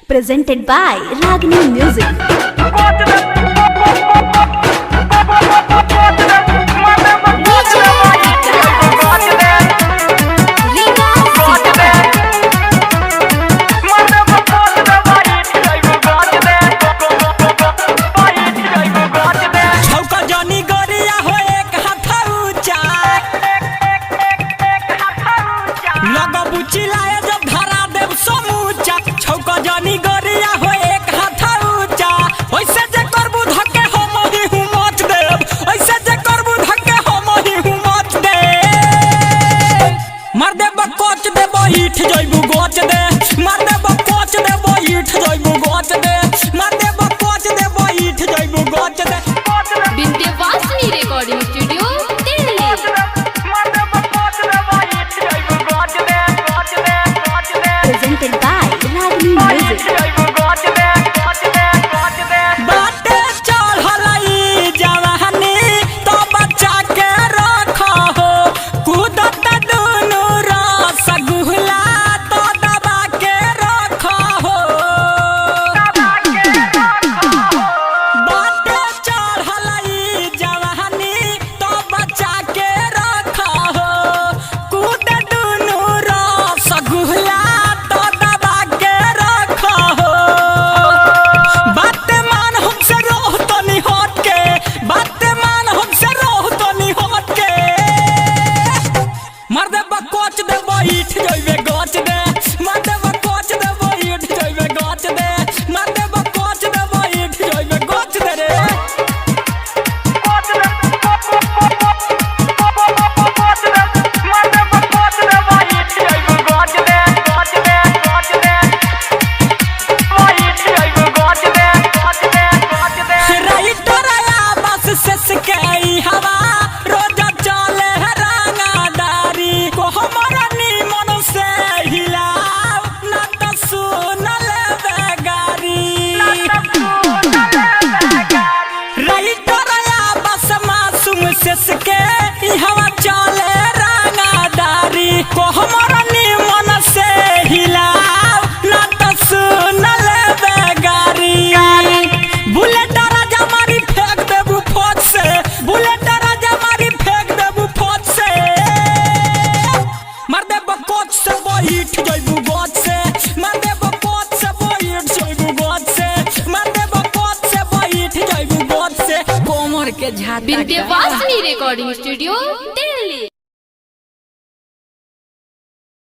Presented by Ragini Music. चिल्लाए जब धरा देव समूचा छौका जानी गरिया हो एक हाथ ऊंचा ओइसे जे करबू धक्के हम ही हूं मच देव ओइसे जे करबू धक्के हम ही हूं मच दे मार दे बकोच दे बैठ जइबू गोच दे मार दे बकोच दे बैठ जइबू गोच दे मार दे बकोच दे बैठ जइबू गोच दे Vindhyavasini recording studio Delhi. Presented by Ragini Music. बाटे चढ़लई जवानी तो बच्चा के रखो हो कूदत दुनू रसगुल्ला तो दबा के रखो हो बाटे चढ़लई जवानी तो बच्चा के रखो हो कूद दुनू रसगुल्ला तो दबा के रखो हो बात मान हमसे रोह तो नहीं हट के बात मान हमसे रोह तो नहीं हट के मार दे बकोच दे बैठ जइबे गच दे मार दे बकोच दे बैठ जइबे गच दे मार दे बकोच दे बैठ जइबे गच दे रे राइटर आया बस सेस के ई हवा रोज चले रंगदारी को हमरा निमन से हिलाव ना त सुन लेबे गारी राइटर आया बस मासूम सेस के ई हवा चले रंगदारी को हमरा निमन से हिलाव ना त सुन लेबे गारी बुलेट राजा मारी फेंक देबू फौज से बुलेट राजा मारी फेंक देबू फौज से मार दे बकोच से बैठ जइबू गोच से मार दे बकोच से बैठ जइबू गोच से मार दे बकोच से बैठ जइबू गोच से कोमर के झाटा विंध्यवासिनी रिकॉर्डिंग स्टूडियो